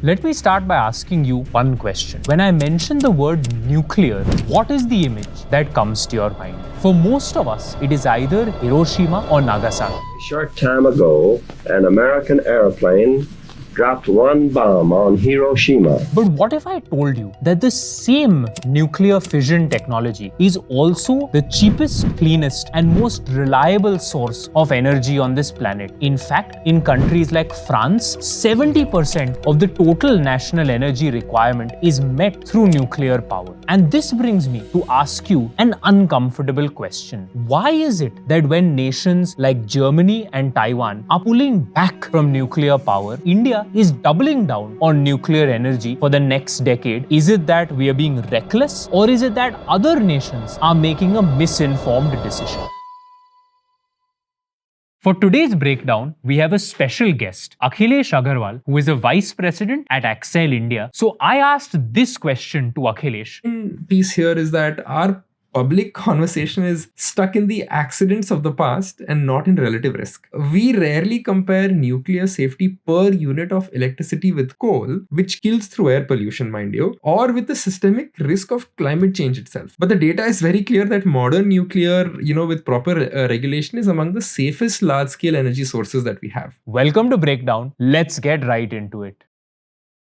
Let me start by asking you one question. When I mention the word nuclear, what is the image that comes to your mind? For most of us, it is either Hiroshima or Nagasaki. A short time ago, an American airplane dropped one bomb on Hiroshima. But what if I told you that the same nuclear fission technology is also the cheapest, cleanest, and most reliable source of energy on this planet? In fact, in countries like France, 70% of the total national energy requirement is met through nuclear power. And this brings me to ask you an uncomfortable question. Why is it that when nations like Germany and Taiwan are pulling back from nuclear power, India is doubling down on nuclear energy for the next decade? Is it that we are being reckless, or is it that other nations are making a misinformed decision? For today's breakdown, we have a special guest, Akhilesh Agarwal, who is a vice president at Accel India. So I asked this question to Akhilesh. Piece here is that our public conversation is stuck in the accidents of the past and not in relative risk. We rarely compare nuclear safety per unit of electricity with coal, which kills through air pollution, mind you, or with the systemic risk of climate change itself. But the data is very clear that modern nuclear, with proper regulation, is among the safest large-scale energy sources that we have. Welcome to Breakdown. Let's get right into it.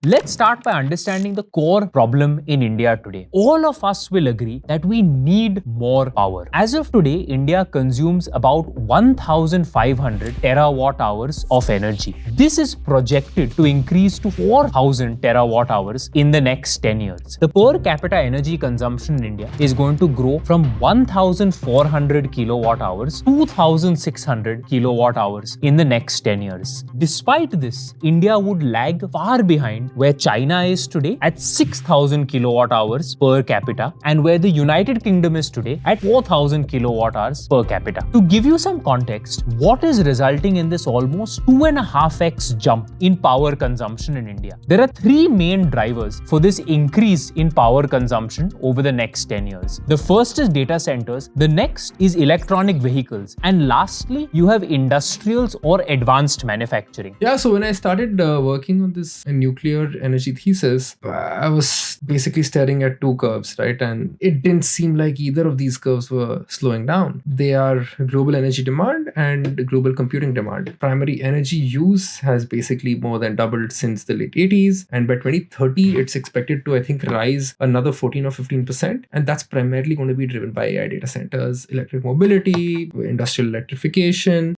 Let's start by understanding the core problem in India today. All of us will agree that we need more power. As of today, India consumes about 1,500 terawatt hours of energy. This is projected to increase to 4,000 terawatt hours in the next 10 years. The per capita energy consumption in India is going to grow from 1,400 kilowatt hours to 2,600 kilowatt hours in the next 10 years. Despite this, India would lag far behind where China is today at 6,000 kilowatt hours per capita and where the United Kingdom is today at 4,000 kilowatt hours per capita. To give you some context, what is resulting in this almost 2.5x jump in power consumption in India? There are three main drivers for this increase in power consumption over the next 10 years. The first is data centers, the next is electronic vehicles, and lastly, you have industrials or advanced manufacturing. Yeah, so when I started working on this nuclear energy thesis, I was basically staring at two curves, right? And it didn't seem like either of these curves were slowing down. They are global energy demand and global computing demand. Primary energy use has basically more than doubled since the late 80s. And by 2030, it's expected to, I think, rise another 14 or 15%. And that's primarily going to be driven by AI data centers, electric mobility, industrial electrification.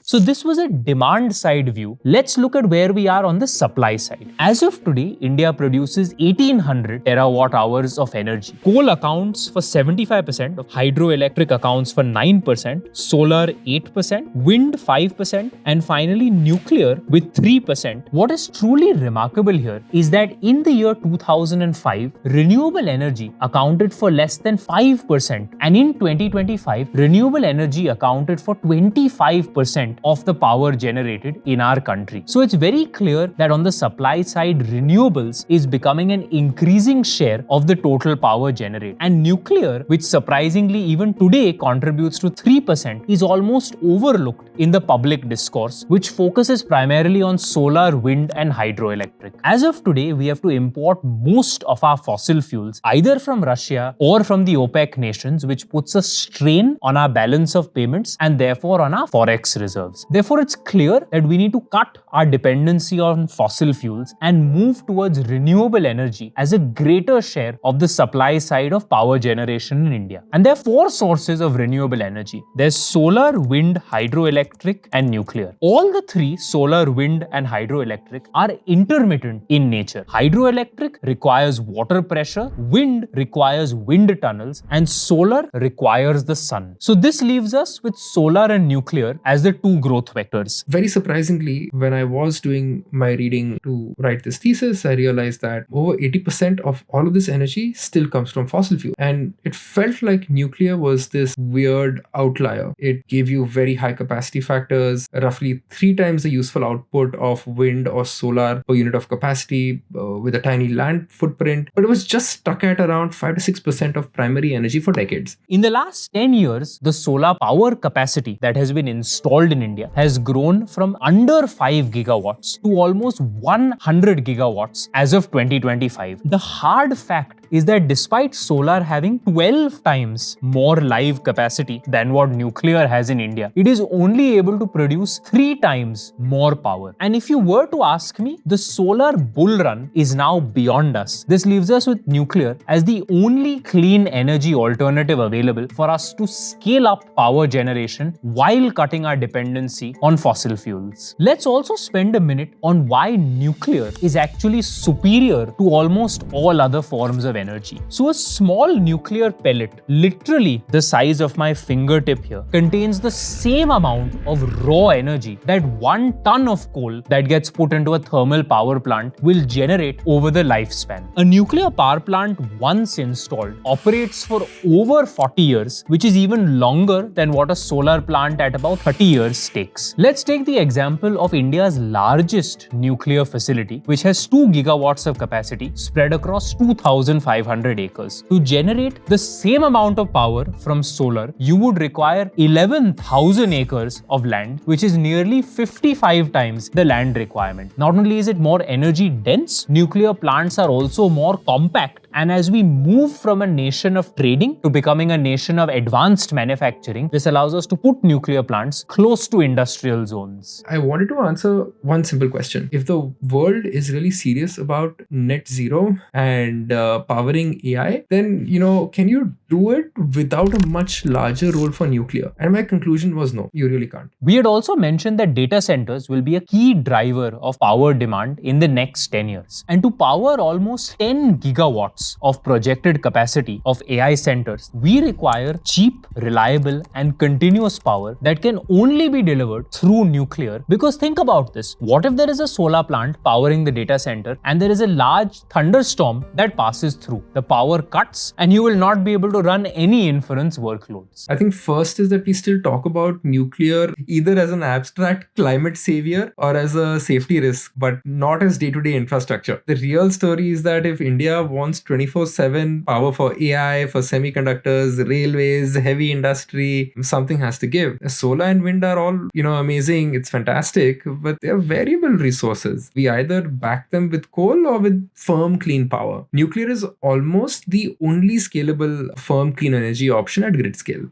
So this was a demand side view. Let's look at where we are on the supply side. As of today, India produces 1,800 terawatt hours of energy. Coal accounts for 75%, hydroelectric accounts for 9%, solar 8%, wind 5%, and finally nuclear with 3%. What is truly remarkable here is that in the year 2005, renewable energy accounted for less than 5%, and in 2025, renewable energy accounted for 25% of the power generated in our country. So it's very clear that on the supply side, renewables is becoming an increasing share of the total power generated. And nuclear, which surprisingly even today contributes to 3%, is almost overlooked in the public discourse, which focuses primarily on solar, wind, and hydroelectric. As of today, we have to import most of our fossil fuels either from Russia or from the OPEC nations, which puts a strain on our balance of payments and therefore on our forex reserves. Therefore, it's clear that we need to cut our dependency on fossil fuels and move towards renewable energy as a greater share of the supply side of power generation in India. And there are four sources of renewable energy. There's solar, wind, hydroelectric, and nuclear. All the three, solar, wind, and hydroelectric, are intermittent in nature. Hydroelectric requires water pressure, wind requires wind tunnels, and solar requires the sun. So this leaves us with solar and nuclear as the two growth vectors. Very surprisingly, when I was doing my reading to write this thesis, I realized that over 80% of all of this energy still comes from fossil fuel. And it felt like nuclear was this weird outlier. It gave you very high capacity factors, roughly 3 times the useful output of wind or solar per unit of capacity, with a tiny land footprint. But it was just stuck at around 5 to 6% of primary energy for decades. In the last 10 years, the solar power capacity that has been installed in in India has grown from under 5 gigawatts to almost 100 gigawatts as of 2025. The hard fact is that despite solar having 12 times more live capacity than what nuclear has in India, it is only able to produce 3 times more power. And if you were to ask me, the solar bull run is now beyond us. This leaves us with nuclear as the only clean energy alternative available for us to scale up power generation while cutting our dependency on fossil fuels. Let's also spend a minute on why nuclear is actually superior to almost all other forms of energy. So a small nuclear pellet, literally the size of my fingertip here, contains the same amount of raw energy that 1 ton of coal that gets put into a thermal power plant will generate over the lifespan. A nuclear power plant, once installed, operates for over 40 years, which is even longer than what a solar plant at about 30 years takes. Let's take the example of India's largest nuclear facility, which has 2 gigawatts of capacity spread across 2,500 acres. To generate the same amount of power from solar, you would require 11,000 acres of land, which is nearly 55 times the land requirement. Not only is it more energy dense, nuclear plants are also more compact. And as we move from a nation of trading to becoming a nation of advanced manufacturing, this allows us to put nuclear plants close to industrial zones. I wanted to answer one simple question. If the world is really serious about net zero and powering AI, then, can you do it without a much larger role for nuclear? And my conclusion was no, you really can't. We had also mentioned that data centers will be a key driver of power demand in the next 10 years. And to power almost 10 gigawatts of projected capacity of AI centers, we require cheap, reliable, and continuous power that can only be delivered through nuclear. Because think about this, what if there is a solar plant powering the data center and there is a large thunderstorm that passes through? The power cuts and you will not be able to run any inference workloads. I think first is that we still talk about nuclear either as an abstract climate savior or as a safety risk, but not as day-to-day infrastructure. The real story is that if India wants 24/7 power for AI, for semiconductors, railways, heavy industry, something has to give. Solar and wind are all, amazing. It's fantastic, but they're variable resources. We either back them with coal or with firm clean power. Nuclear is almost the only scalable firm clean energy option at grid scale.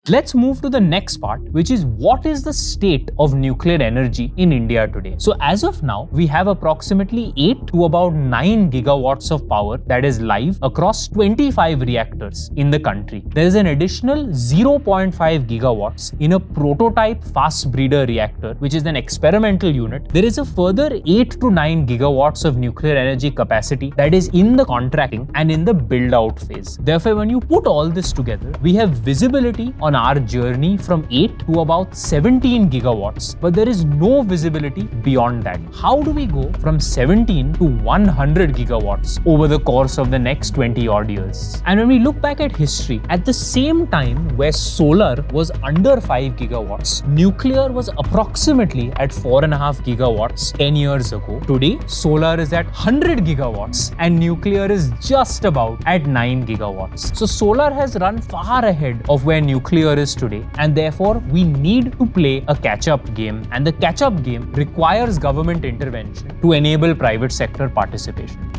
Let's move to the next part, which is what is the state of nuclear energy in India today. So as of now, we have approximately 8 to about 9 gigawatts of power that is live across 25 reactors in the country. There is an additional 0.5 gigawatts in a prototype fast breeder reactor, which is an experimental unit. There is a further 8 to 9 gigawatts of nuclear energy capacity that is in the contracting and in the build out phase. Therefore, when you put all this together, we have visibility on our journey from 8 to about 17 gigawatts, but there is no visibility beyond that. How do we go from 17 to 100 gigawatts over the course of the next 20 odd years? And when we look back at history, at the same time where solar was under 5 gigawatts, nuclear was approximately at 4.5 gigawatts 10 years ago. Today, solar is at 100 gigawatts and nuclear is just about at 9 gigawatts. So solar has run far ahead of where nuclear is today, and therefore we need to play a catch-up game, and the catch-up game requires government intervention to enable private sector participation.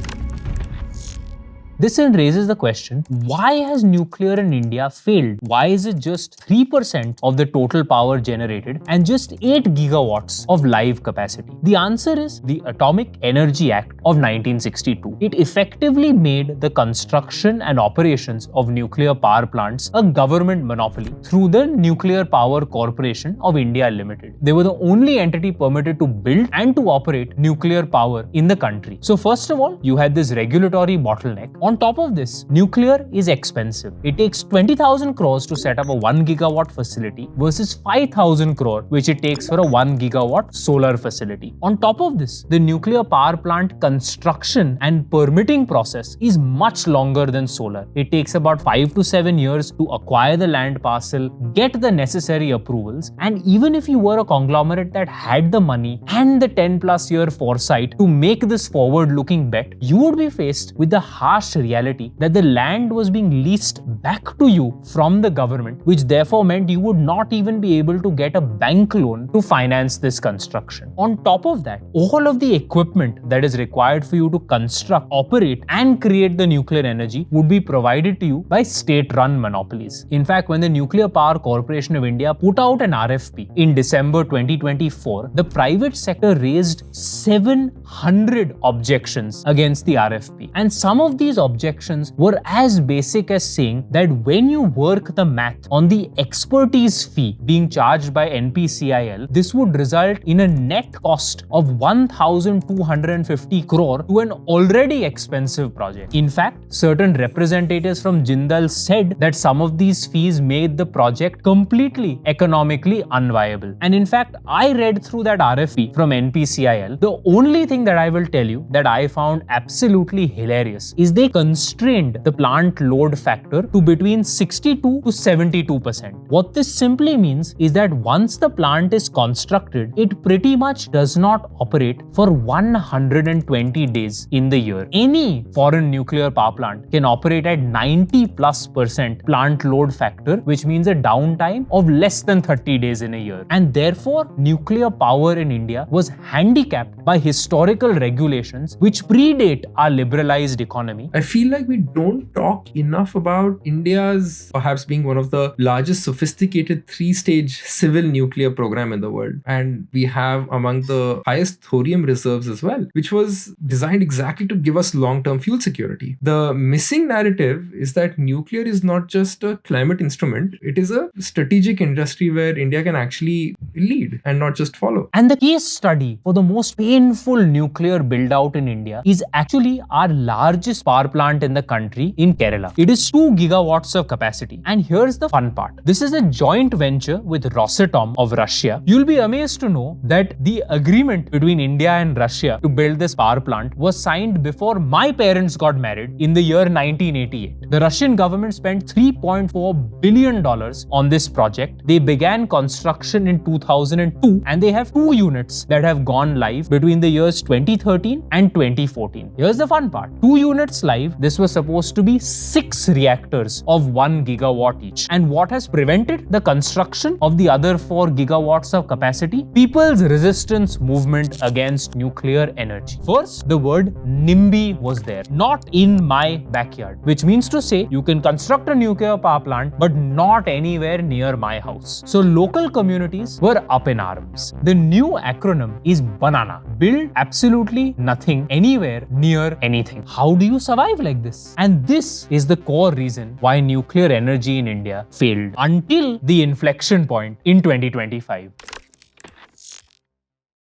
This then raises the question, why has nuclear in India failed? Why is it just 3% of the total power generated and just 8 gigawatts of live capacity? The answer is the Atomic Energy Act of 1962. It effectively made the construction and operations of nuclear power plants a government monopoly through the Nuclear Power Corporation of India Limited. They were the only entity permitted to build and to operate nuclear power in the country. So first of all, you had this regulatory bottleneck. On top of this, nuclear is expensive. It takes 20,000 crores to set up a 1 gigawatt facility versus 5,000 crore which it takes for a 1 gigawatt solar facility. On top of this, the nuclear power plant construction and permitting process is much longer than solar. It takes about 5 to 7 years to acquire the land parcel, get the necessary approvals, and even if you were a conglomerate that had the money and the 10 plus year foresight to make this forward-looking bet, you would be faced with the harsh reality that the land was being leased back to you from the government, which therefore meant you would not even be able to get a bank loan to finance this construction. On top of that, all of the equipment that is required for you to construct, operate, and create the nuclear energy would be provided to you by state-run monopolies. In fact, when the Nuclear Power Corporation of India put out an RFP in December 2024, the private sector raised 700 objections against the RFP. And some of these objections were as basic as saying that when you work the math on the expertise fee being charged by NPCIL, this would result in a net cost of 1,250 crore to an already expensive project. In fact, certain representatives from Jindal said that some of these fees made the project completely economically unviable. And in fact, I read through that RFP from NPCIL. The only thing that I will tell you that I found absolutely hilarious is they constrained the plant load factor to between 62 to 72%. What this simply means is that once the plant is constructed, it pretty much does not operate for 120 days in the year. Any foreign nuclear power plant can operate at 90+% plant load factor, which means a downtime of less than 30 days in a year. And therefore, nuclear power in India was handicapped by historical regulations which predate our liberalized economy. I feel like we don't talk enough about India's perhaps being one of the largest sophisticated 3-stage civil nuclear program in the world. And we have among the highest thorium reserves as well, which was designed exactly to give us long-term fuel security. The missing narrative is that nuclear is not just a climate instrument, it is a strategic industry where India can actually lead and not just follow. And the case study for the most painful nuclear build-out in India is actually our largest power plant in the country in Kerala. It is 2 gigawatts of capacity. And here's the fun part. This is a joint venture with Rosatom of Russia. You'll be amazed to know that the agreement between India and Russia to build this power plant was signed before my parents got married in the year 1988. The Russian government spent $3.4 billion on this project. They began construction in 2002 and they have 2 units that have gone live between the years 2013 and 2014. Here's the fun part. 2 units live, this was supposed to be 6 reactors of 1 gigawatt each. And what has prevented the construction of the other 4 gigawatts of capacity? People's resistance movement against nuclear energy. First, the word NIMBY was there, not in my backyard, which means to say you can construct a nuclear power plant but not anywhere near my house. So local communities were up in arms. The new acronym is BANANA. Build absolutely nothing anywhere near anything. How do you survive like this? And this is the core reason why nuclear energy in India failed until the inflection point in 2025.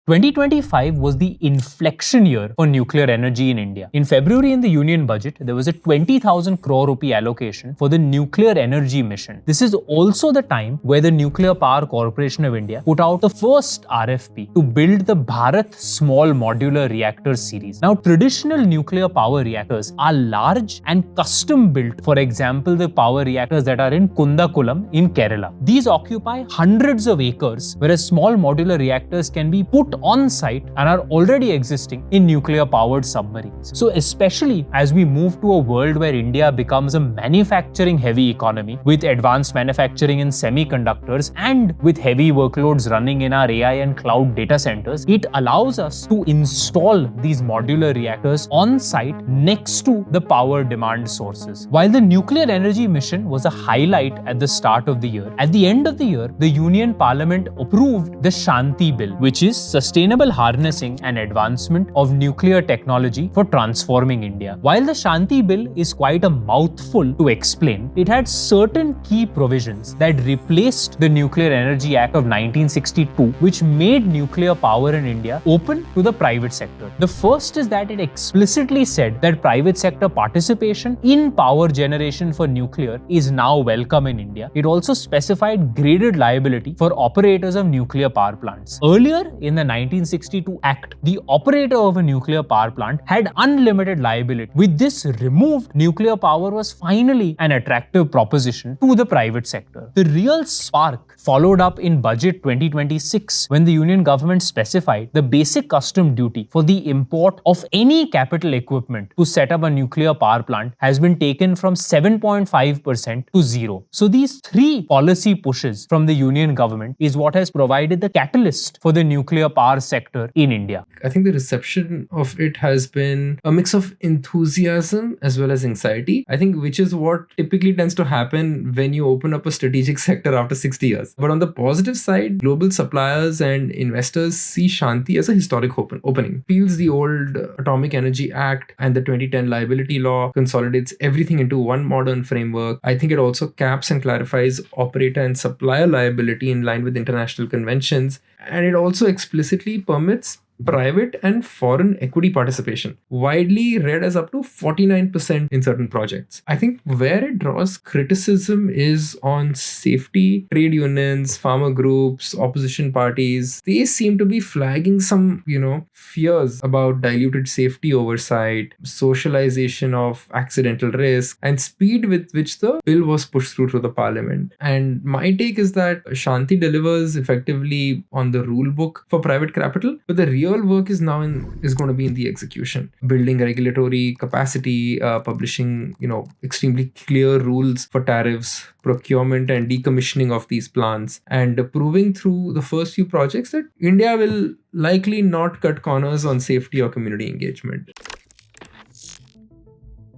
2025 was the inflection year for nuclear energy in India. In February in the Union Budget, there was a 20,000 crore rupee allocation for the nuclear energy mission. This is also the time where the Nuclear Power Corporation of India put out the first RFP to build the Bharat Small Modular Reactors series. Now, traditional nuclear power reactors are large and custom built. For example, the power reactors that are in Kundakulam in Kerala. These occupy hundreds of acres, whereas small modular reactors can be put on site and are already existing in nuclear powered submarines. So especially as we move to a world where India becomes a manufacturing heavy economy with advanced manufacturing in semiconductors and with heavy workloads running in our AI and cloud data centers, it allows us to install these modular reactors on site next to the power demand sources. While the nuclear energy mission was a highlight at the start of the year, at the end of the year, the Union Parliament approved the Shanti Bill, which is sustainable harnessing and advancement of nuclear technology for transforming India. While the Shanti Bill is quite a mouthful to explain, it had certain key provisions that replaced the Nuclear Energy Act of 1962, which made nuclear power in India open to the private sector. The first is that it explicitly said that private sector participation in power generation for nuclear is now welcome in India. It also specified graded liability for operators of nuclear power plants. Earlier in the 1962 Act, the operator of a nuclear power plant had unlimited liability. With this removed, nuclear power was finally an attractive proposition to the private sector. The real spark followed up in Budget 2026 when the Union government specified the basic custom duty for the import of any capital equipment to set up a nuclear power plant has been taken from 7.5% to 0. So these three policy pushes from the Union government is what has provided the catalyst for the nuclear power sector in India. I think the reception of it has been a mix of enthusiasm as well as anxiety. I think which is what typically tends to happen when you open up a strategic sector after 60 years. But on the positive side, global suppliers and investors see Shanti as a historic opening. Peels the old Atomic Energy Act and the 2010 liability law, consolidates everything into one modern framework. I think it also caps and clarifies operator and supplier liability in line with international conventions. And it also explicitly permits private and foreign equity participation, widely read as up to 49% in certain projects. I think where it draws criticism is on safety. Trade unions, farmer groups, opposition parties, they seem to be flagging some, fears about diluted safety oversight, socialization of accidental risk, and speed with which the bill was pushed through to the parliament. And my take is that Shanti delivers effectively on the rule book for private capital, but the real work is going to be in the execution, building regulatory capacity, publishing extremely clear rules for tariffs, procurement and decommissioning of these plants, and proving through the first few projects that India will likely not cut corners on safety or community engagement.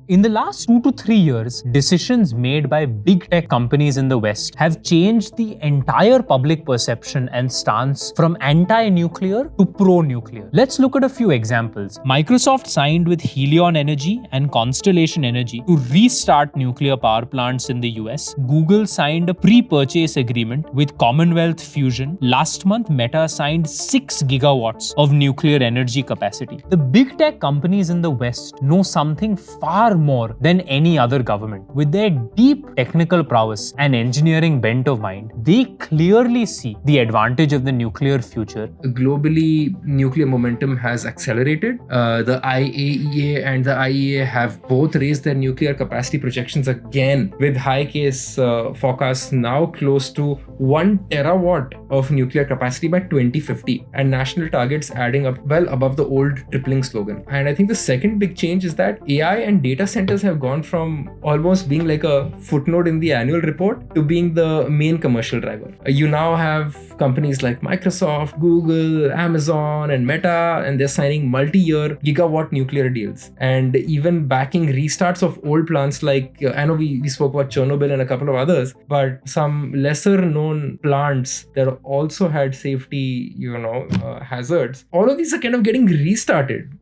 In the last 2 to 3 years, decisions made by big tech companies in the West have changed the entire public perception and stance from anti-nuclear to pro-nuclear. Let's look at a few examples. Microsoft signed with Helion Energy and Constellation Energy to restart nuclear power plants in the US. Google signed a pre-purchase agreement with Commonwealth Fusion. Last month, Meta signed 6 gigawatts of nuclear energy capacity. The big tech companies in the West know something far more than any other government. With their deep technical prowess and engineering bent of mind, they clearly see the advantage of the nuclear future. Globally, nuclear momentum has accelerated. The IAEA and the IEA have both raised their nuclear capacity projections again, with high case forecasts now close to 1 terawatt of nuclear capacity by 2050, and national targets adding up well above the old tripling slogan. And I think the second big change is that AI and data centers have gone from almost being like a footnote in the annual report to being the main commercial driver. You now have companies like Microsoft, Google, Amazon, and Meta, and they're signing multi-year gigawatt nuclear deals, and even backing restarts of old plants like, I know we spoke about Chernobyl and a couple of others, but some lesser known plants that also had safety, hazards. All of these are kind of getting restarted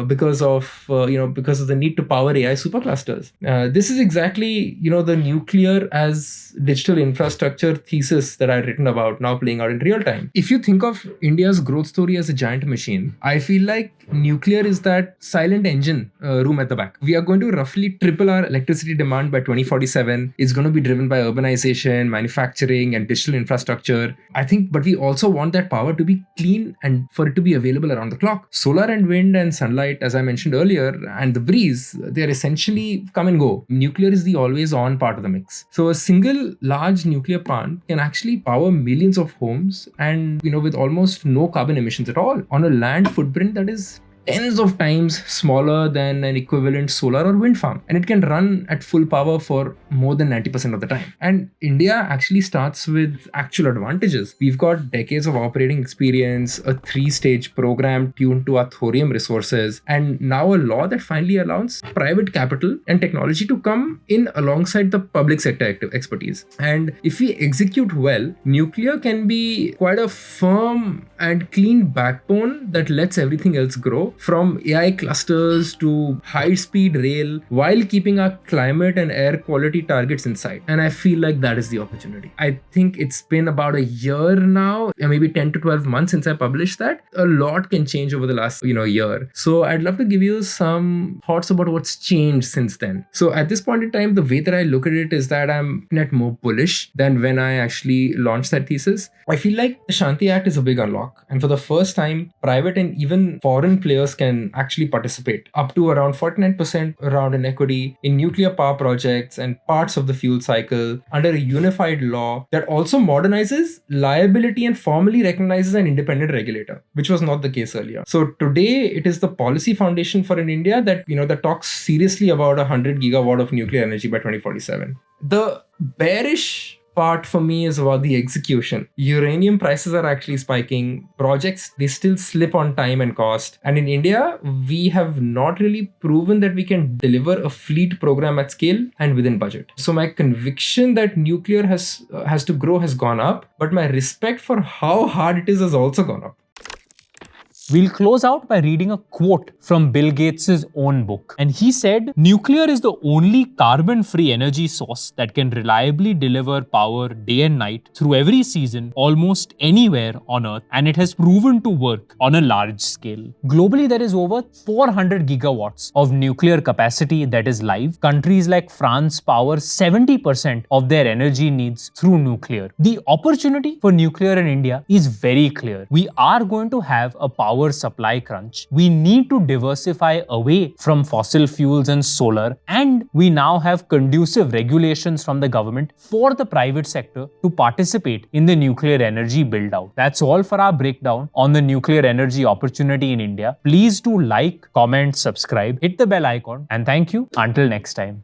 because of the need to power AI superclusters. This is exactly, the nuclear as digital infrastructure thesis that I'd written about now playing out in real time. If you think of India's growth story as a giant machine, I feel like nuclear is that silent engine room at the back. We are going to roughly triple our electricity demand by 2047. It's going to be driven by urbanization, manufacturing, and digital infrastructure. I think, but we also want that power to be clean and for it to be available around the clock. Solar and wind and sunlight, as I mentioned earlier, and the breeze, they're essentially come and go. Nuclear is the always on part of the mix. So a single large nuclear plant can actually power millions of homes and, with almost no carbon emissions at all on a land footprint that is tens of times smaller than an equivalent solar or wind farm, and it can run at full power for more than 90% of the time. And India actually starts with actual advantages. We've got decades of operating experience, a 3-stage program tuned to our thorium resources, and now a law that finally allows private capital and technology to come in alongside the public sector expertise. And if we execute well, nuclear can be quite a firm and clean backbone that lets everything else grow. go from AI clusters to high-speed rail while keeping our climate and air quality targets in sight. And I feel like that is the opportunity. I think it's been about a year now, maybe 10 to 12 months since I published that. A lot can change over the last, year. So I'd love to give you some thoughts about what's changed since then. So at this point in time, the way that I look at it is that I'm net more bullish than when I actually launched that thesis. I feel like the Shanti Act is a big unlock. And for the first time, private and even foreign players can actually participate up to around 49% around in equity in nuclear power projects and parts of the fuel cycle under a unified law that also modernizes liability and formally recognizes an independent regulator, which was not the case earlier. So today it is the policy foundation for an India that, that talks seriously about 100 gigawatt of nuclear energy by 2047. The bearish part for me is about the execution. Uranium prices are actually spiking. Projects, they still slip on time and cost. And in India, we have not really proven that we can deliver a fleet program at scale and within budget. So my conviction that nuclear has to grow has gone up, but my respect for how hard it is has also gone up. We'll close out by reading a quote from Bill Gates' own book. And he said, "Nuclear is the only carbon-free energy source that can reliably deliver power day and night through every season, almost anywhere on Earth, and it has proven to work on a large scale." Globally, there is over 400 gigawatts of nuclear capacity that is live. Countries like France power 70% of their energy needs through nuclear. The opportunity for nuclear in India is very clear. We are going to have a power supply crunch. We need to diversify away from fossil fuels and solar, and we now have conducive regulations from the government for the private sector to participate in the nuclear energy build out. That's all for our breakdown on the nuclear energy opportunity in India. Please do like, comment, subscribe, hit the bell icon, and thank you. Until next time.